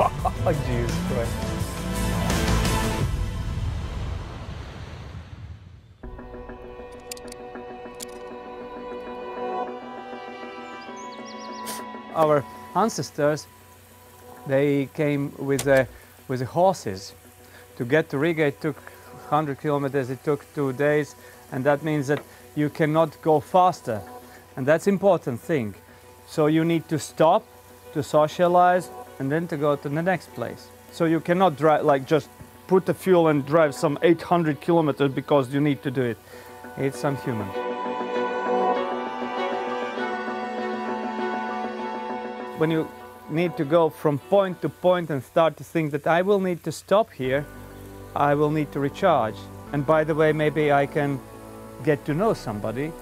Oh, Jesus Christ. Our ancestors, they came with the horses. To get to Riga, it took 100 kilometers, it took 2 days, and that means that you cannot go faster. And that's important thing. So you need to stop, to socialize, and then to go to the next place. So you cannot drive, like just put the fuel and drive some 800 kilometers because you need to do it. It's unhuman. When you need to go from point to point and start to think that I will need to stop here, I will need to recharge. And by the way, maybe I can get to know somebody,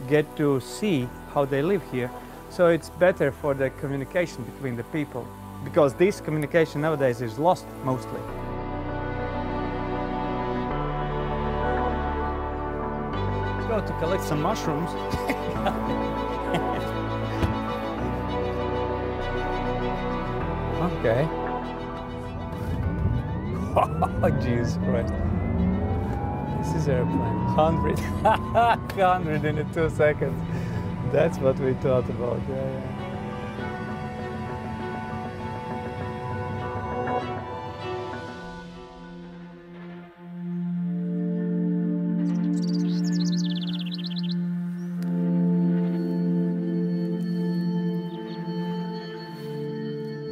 get to see how they live here. So it's better for the communication between the people, because this communication nowadays is lost mostly. Let's go to collect some mushrooms. Okay. Oh, Jesus Christ. This is airplane. 100. 100 in 2 seconds. That's what we thought about. Yeah.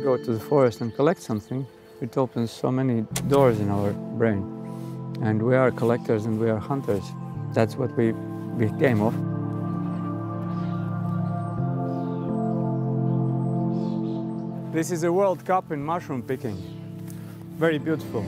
Go to the forest and collect something, it opens so many doors in our brain. And we are collectors and we are hunters. That's what we became of. This is a World Cup in mushroom picking. Very beautiful.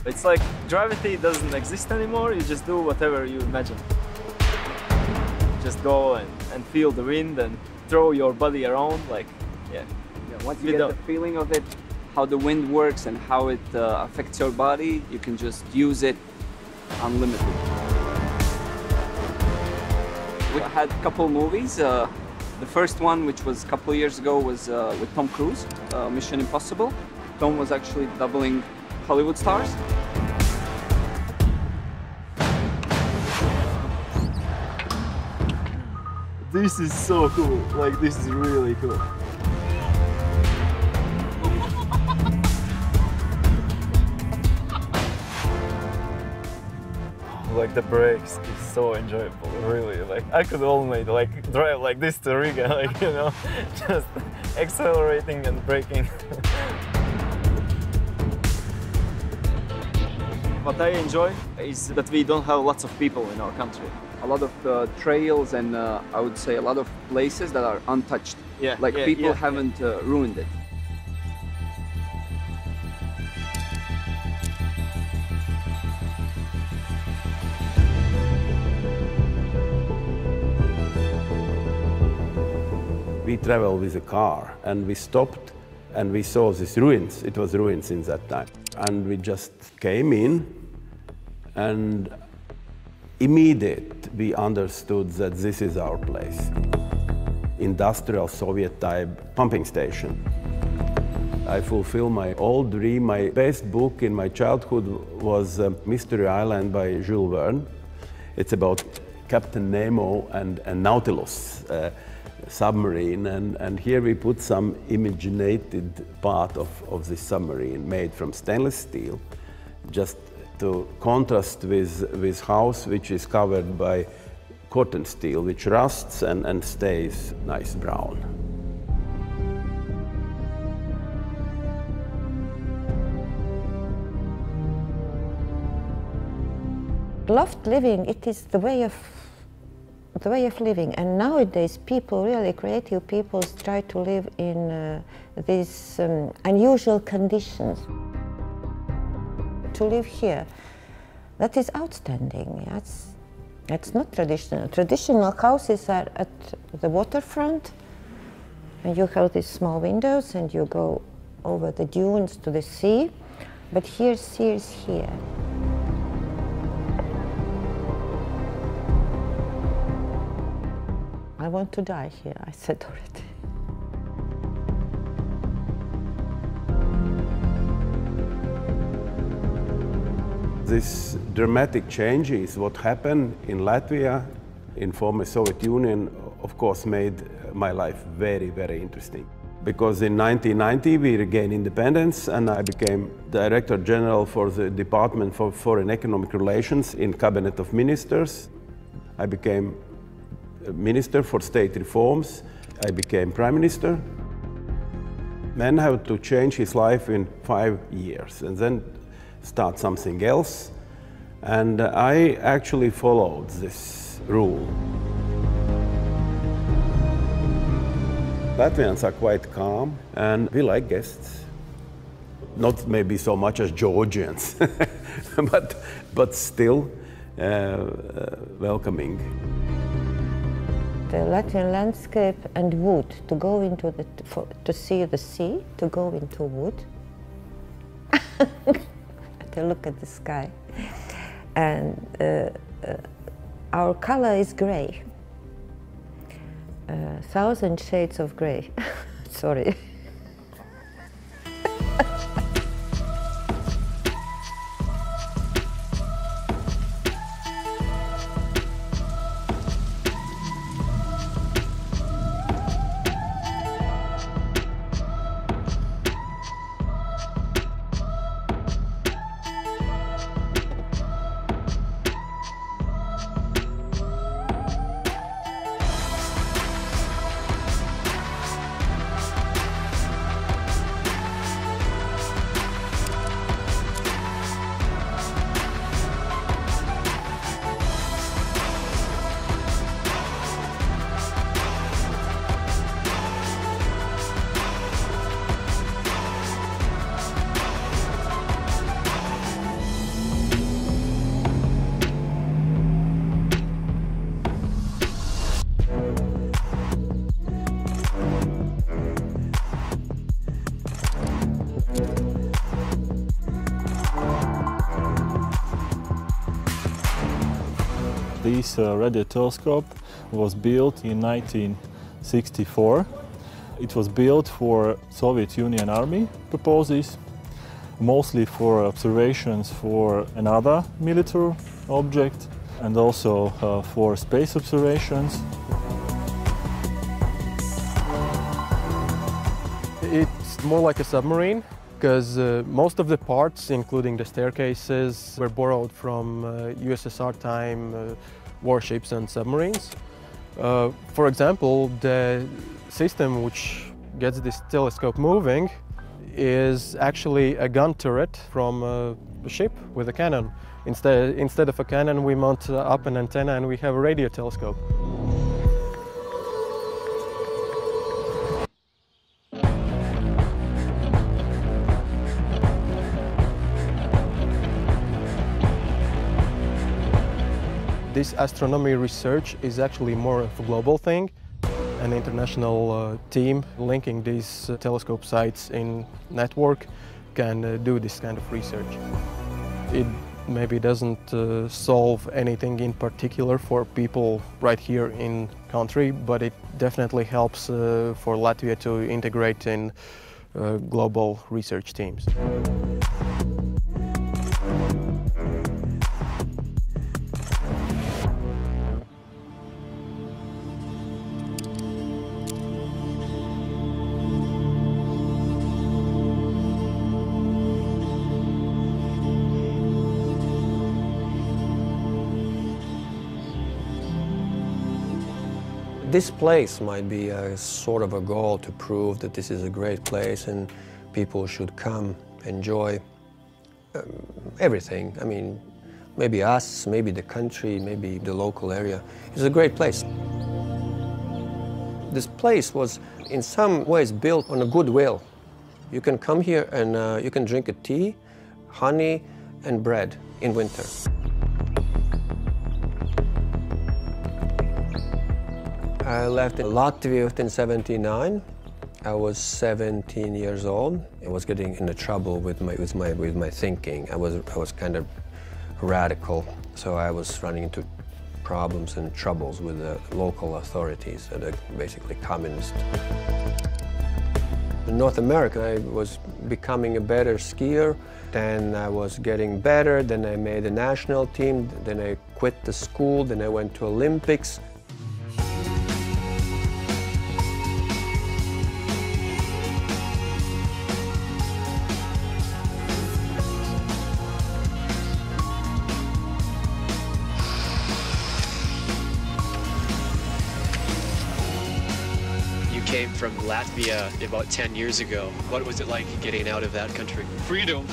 It's like gravity doesn't exist anymore, you just do whatever you imagine. Just go and feel the wind and throw your body around, like, yeah. Once you get the feeling of it, how the wind works and how it affects your body, you can just use it unlimited. We had a couple movies. The first one, which was a couple years ago, was with Tom Cruise, Mission Impossible. Tom was actually doubling Hollywood stars. This is so cool, like this is really cool. Like the brakes is so enjoyable, really. Like I could only like drive like this to Riga, like, you know, just accelerating and braking. What I enjoy is that we don't have lots of people in our country. A lot of trails and I would say a lot of places that are untouched. Yeah, like people haven't ruined it. We traveled with a car and we stopped and we saw these ruins. It was ruins in that time. And we just came in and immediately we understood that this is our place. Industrial Soviet type pumping station. I fulfilled my old dream. My best book in my childhood was Mystery Island by Jules Verne. It's about Captain Nemo and Nautilus submarine, and here we put some imaginated part of this submarine made from stainless steel, just to contrast with house which is covered by cotton steel, which rusts and stays nice brown. Loft living, it is the way of the way of living. And nowadays people, really creative people, try to live in these unusual conditions. To live here, that is outstanding. It's not traditional. Traditional houses are at the waterfront, and you have these small windows and you go over the dunes to the sea, but here, sea is here. I want to die here, I said already. This dramatic change is what happened in Latvia, in former Soviet Union, of course made my life very, very interesting. Because in 1990 we regained independence and I became Director General for the Department for Foreign Economic Relations in Cabinet of Ministers. I became Minister for State Reforms. I became Prime Minister. Man had to change his life in 5 years and then start something else. And I actually followed this rule. Latvians are quite calm and we like guests. Not maybe so much as Georgians, but still welcoming. The Latvian landscape and wood, to go into to see the sea, to go into wood, to look at the sky. And our color is gray. 1,000 shades of gray. Sorry. This radio telescope was built in 1964. It was built for Soviet Union Army purposes, mostly for observations for another military object and also for space observations. It's more like a submarine, because most of the parts, including the staircases, were borrowed from USSR time warships and submarines. For example, the system which gets this telescope moving is actually a gun turret from a ship with a cannon. Instead of a cannon, we mount up an antenna and we have a radio telescope. This astronomy research is actually more of a global thing. An international team linking these telescope sites in network can do this kind of research. It maybe doesn't solve anything in particular for people right here in country, but it definitely helps for Latvia to integrate in global research teams. This place might be a sort of a goal to prove that this is a great place and people should come, enjoy everything. I mean, maybe us, maybe the country, maybe the local area. It's a great place. This place was in some ways built on a goodwill. You can come here and you can drink a tea, honey and bread in winter. I left Latvia in '79. I was 17 years old. I was getting into trouble with my thinking. I was kind of radical, so I was running into problems and troubles with the local authorities that are basically communist. In North America, I was becoming a better skier. Then I was getting better. Then I made a national team. Then I quit the school. Then I went to Olympics. Came from Latvia about 10 years ago. What was it like getting out of that country? Freedom.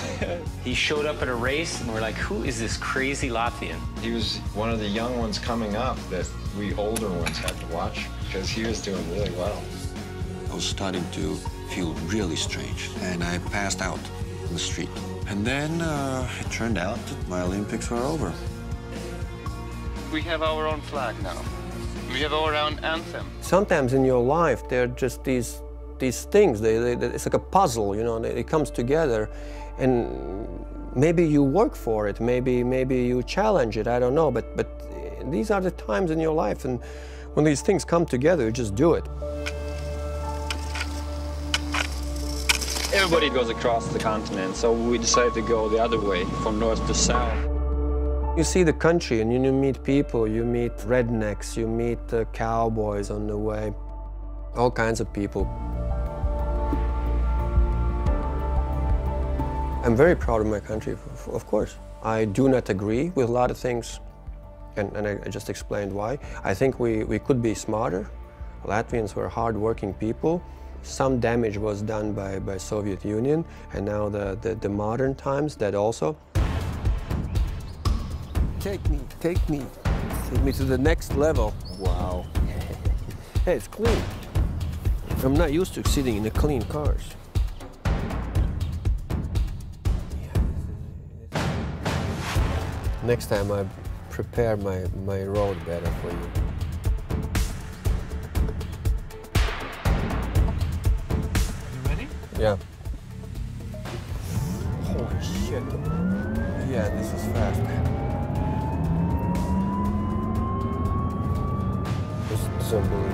He showed up at a race and we're like, who is this crazy Latvian? He was one of the young ones coming up that we older ones had to watch because he was doing really well. I was starting to feel really strange and I passed out in the street. And then it turned out that my Olympics were over. We have our own flag now. We have our own anthem. Sometimes in your life, there are just these things. It's like a puzzle, you know. It comes together, and maybe you work for it. Maybe you challenge it. I don't know. But these are the times in your life, and when these things come together, you just do it. Everybody goes across the continent, so we decided to go the other way, from north to south. You see the country and you meet people, you meet rednecks, you meet cowboys on the way, all kinds of people. I'm very proud of my country, of course. I do not agree with a lot of things, and I just explained why. I think we could be smarter. Latvians were hard-working people. Some damage was done by Soviet Union, and now the modern times, that also. Take me to the next level. Wow. Hey, it's clean. I'm not used to sitting in the clean cars. Next time I prepare my road better for you. You ready? Yeah. Holy shit. Yeah, this is fast. It's unbelievable.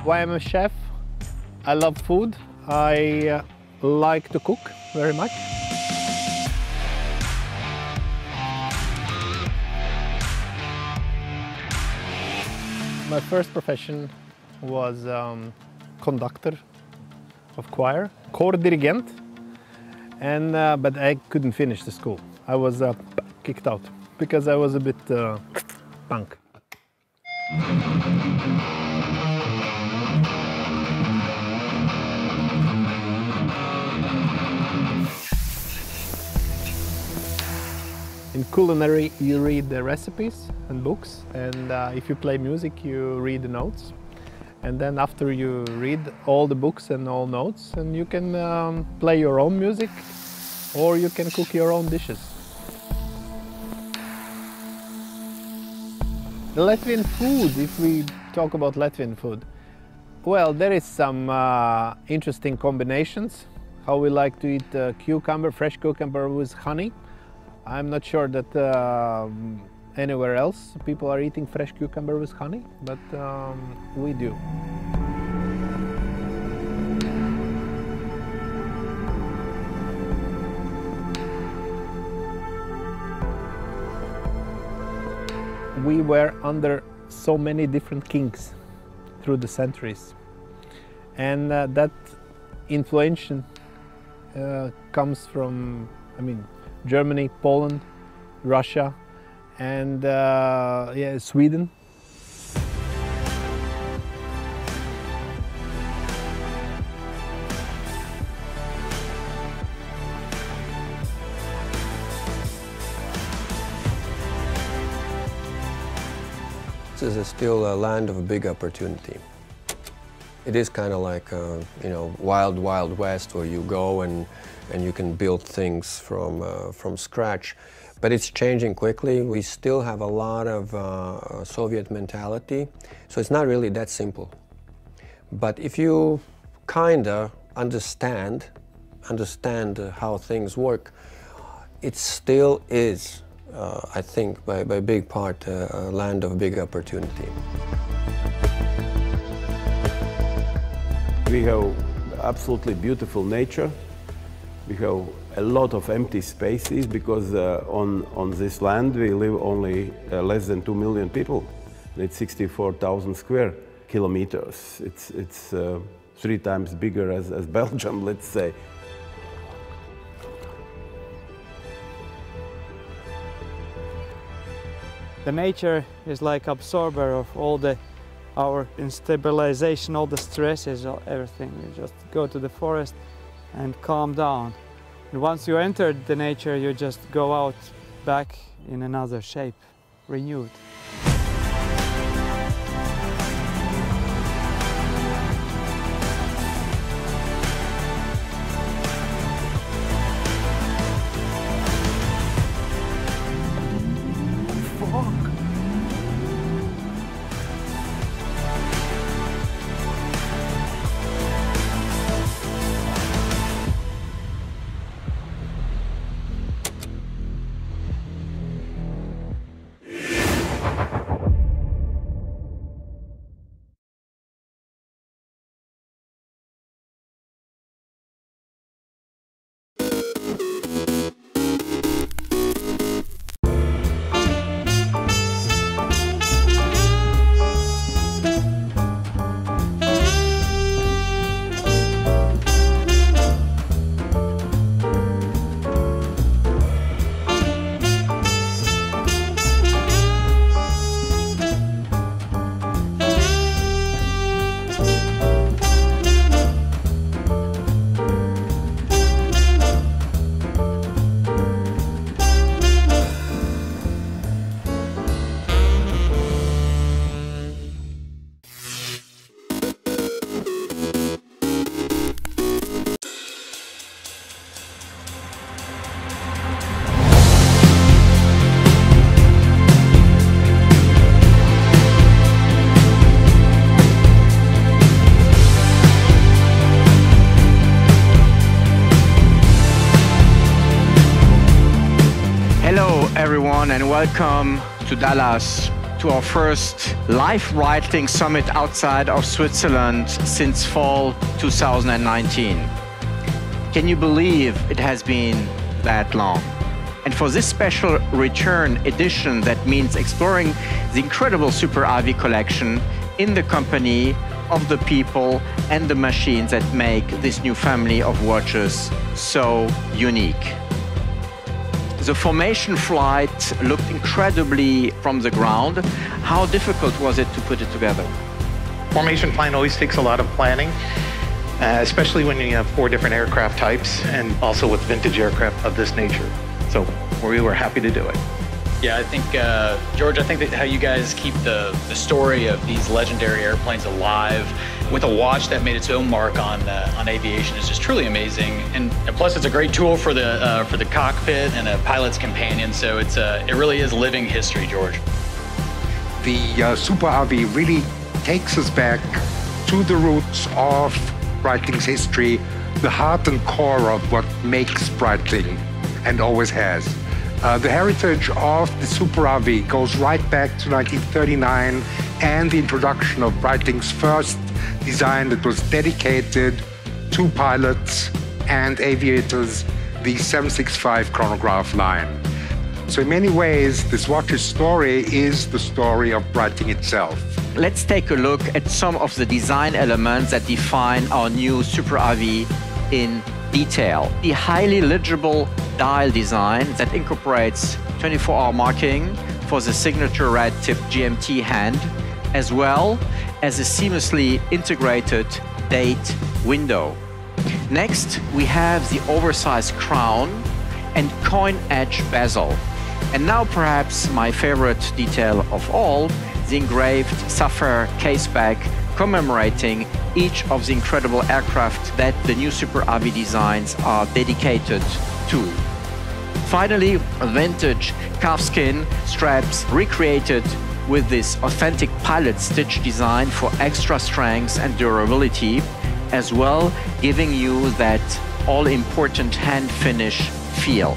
Why I'm a chef? I love food. I like to cook very much. My first profession was conductor of choir, choir dirigent, and but I couldn't finish the school. I was kicked out because I was a bit punk. In culinary, you read the recipes and books, and if you play music, you read the notes. And then after you read all the books and all notes, and you can play your own music, or you can cook your own dishes. The Latvian food, if we talk about Latvian food, well, there is some interesting combinations. How we like to eat cucumber, fresh cucumber with honey. I'm not sure that anywhere else people are eating fresh cucumber with honey, but we do. We were under so many different kings through the centuries. And that influence comes from, Germany, Poland, Russia, and Sweden. This is still a land of big opportunity. It is kind of like, wild, wild west, where you go and you can build things from scratch. But it's changing quickly. We still have a lot of Soviet mentality, so it's not really that simple. But if you kind of understand how things work, it still is, I think, by big part, a land of big opportunity. We have absolutely beautiful nature. We have a lot of empty spaces because on this land we live only less than 2 million people. It's 64,000 square kilometers. It's 3 times bigger as Belgium, let's say. The nature is like absorber of all our instabilization, all the stresses, everything. You just go to the forest and calm down. And once you enter the nature, you just go out back in another shape, renewed. everyone, and welcome to Dallas, to our first live Breitling Summit outside of Switzerland since fall 2019. Can you believe it has been that long? And for this special return edition, that means exploring the incredible Super RV collection in the company of the people and the machines that make this new family of watches so unique. The formation flight looked incredibly from the ground. How difficult was it to put it together? Formation flying always takes a lot of planning, especially when you have 4 different aircraft types and also with vintage aircraft of this nature. So we were happy to do it. Yeah, I think, George, I think that how you guys keep the story of these legendary airplanes alive with a watch that made its own mark on aviation is just truly amazing. And plus, it's a great tool for the cockpit and a pilot's companion. So it really is living history, George. The Super RV really takes us back to the roots of Breitling's history, the heart and core of what makes Breitling, and always has. The heritage of the Super RV goes right back to 1939 and the introduction of Breitling's first design that was dedicated to pilots and aviators, the 765 chronograph line. So in many ways, this watch's story is the story of Breitling itself. Let's take a look at some of the design elements that define our new Super RV in detail. The highly legible dial design that incorporates 24-hour marking for the signature red tip GMT hand, as well as a seamlessly integrated date window. Next, we have the oversized crown and coin edge bezel. And now perhaps my favorite detail of all, the engraved sapphire caseback commemorating each of the incredible aircraft that the new Super RV designs are dedicated to. Finally, vintage calfskin straps recreated with this authentic pilot stitch design for extra strength and durability, as well giving you that all-important hand finish feel.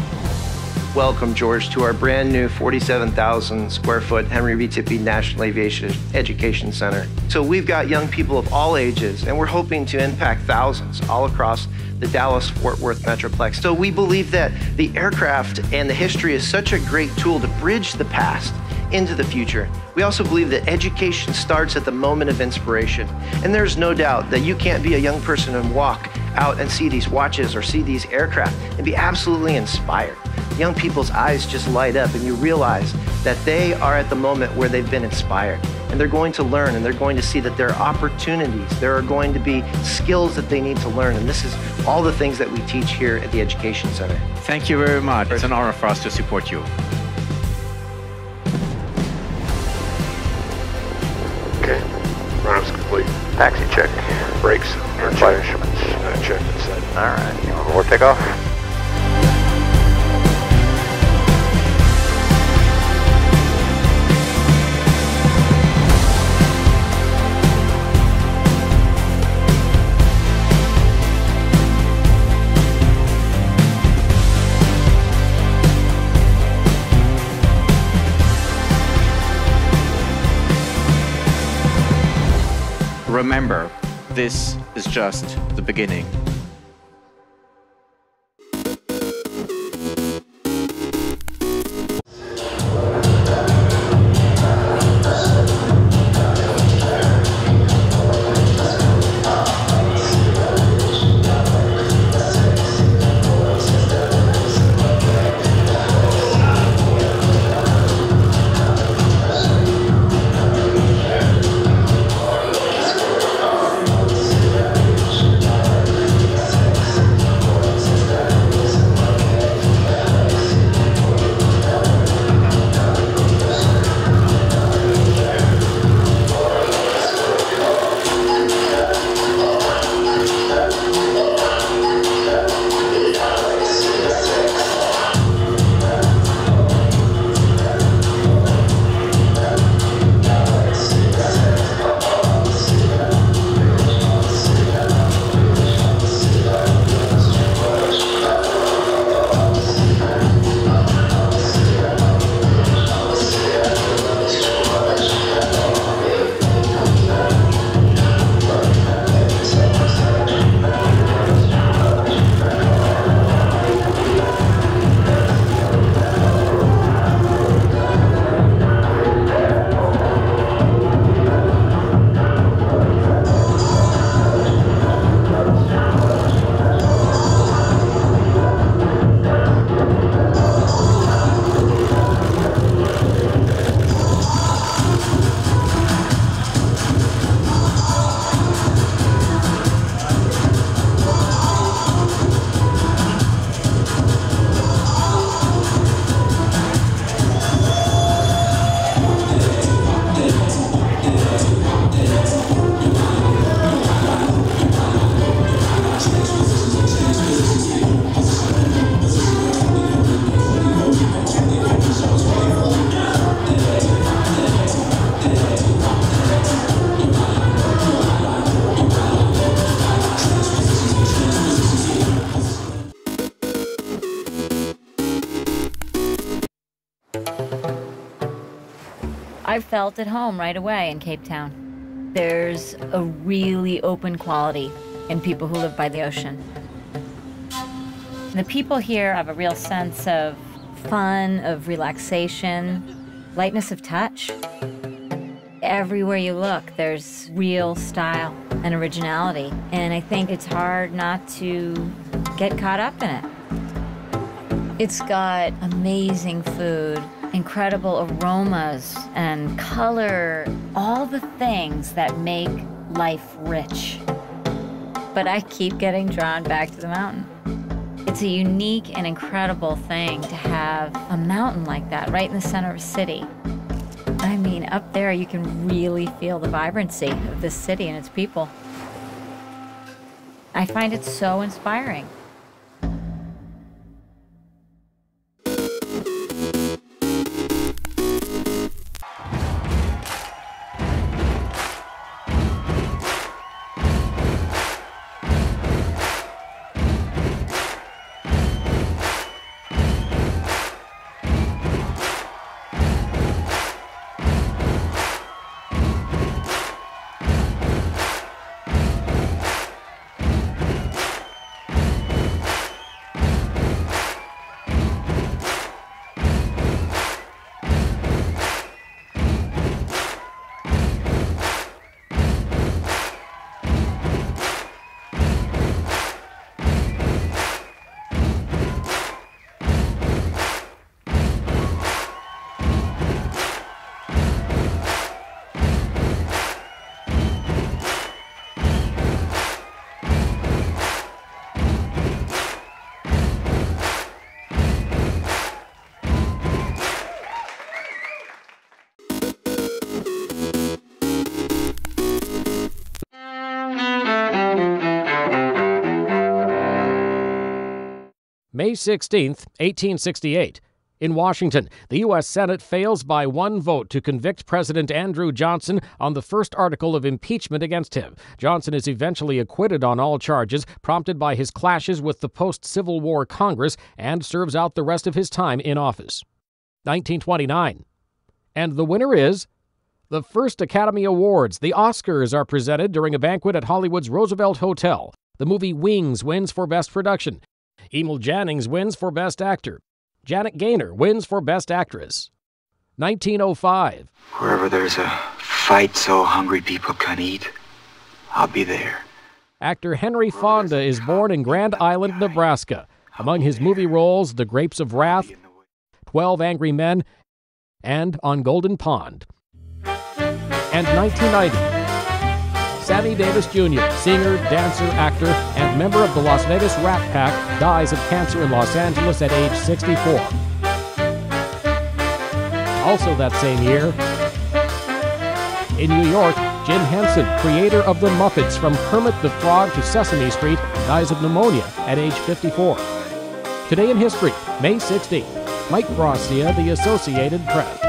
Welcome, George, to our brand new 47,000 square foot Henry V. Tippie National Aviation Education Center. So we've got young people of all ages, and we're hoping to impact thousands all across the Dallas-Fort Worth Metroplex. So we believe that the aircraft and the history is such a great tool to bridge the past into the future. We also believe that education starts at the moment of inspiration. And there's no doubt that you can't be a young person and walk out and see these watches or see these aircraft and be absolutely inspired. Young people's eyes just light up and you realize that they are at the moment where they've been inspired. And they're going to learn and they're going to see that there are opportunities. There are going to be skills that they need to learn. And this is all the things that we teach here at the Education Center. Thank you very much. It's an honor for us to support you. Okay, run-up's complete. Taxi check. Brakes. Flight instruments. Check and set. All right, you want more takeoff? Remember, this is just the beginning. I felt at home right away in Cape Town. There's a really open quality in people who live by the ocean. The people here have a real sense of fun, of relaxation, lightness of touch. Everywhere you look, there's real style and originality, and I think it's hard not to get caught up in it. It's got amazing food, incredible aromas and color, all the things that make life rich. But I keep getting drawn back to the mountain. It's a unique and incredible thing to have a mountain like that right in the center of a city. I mean, up there you can really feel the vibrancy of this city and its people. I find it so inspiring. May 16, 1868. In Washington, the U.S. Senate fails by 1 vote to convict President Andrew Johnson on the first article of impeachment against him. Johnson is eventually acquitted on all charges, prompted by his clashes with the post-Civil War Congress, and serves out the rest of his time in office. 1929. And the winner is the first Academy Awards. The Oscars are presented during a banquet at Hollywood's Roosevelt Hotel. The movie Wings wins for Best Production. Emil Jannings wins for Best Actor. Janet Gaynor wins for Best Actress. 1905. Wherever there's a fight so hungry people can eat, I'll be there. Actor Henry Fonda is born in Grand Island, Nebraska. Among his movie roles, The Grapes of Wrath, 12 Angry Men, and On Golden Pond. And 1990. Sammy Davis Jr., singer, dancer, actor, and member of the Las Vegas Rat Pack, dies of cancer in Los Angeles at age 64. Also that same year, in New York, Jim Henson, creator of The Muppets from Kermit the Frog to Sesame Street, dies of pneumonia at age 54. Today in history, May 16th, Mike Gracia, The Associated Press.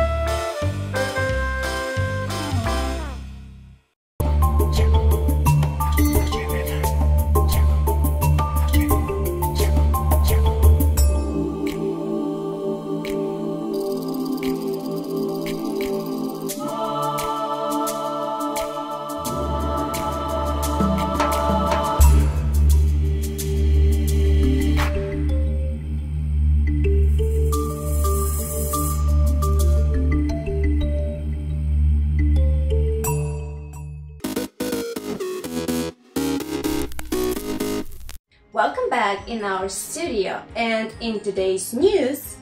Welcome back in our studio, and in today's news,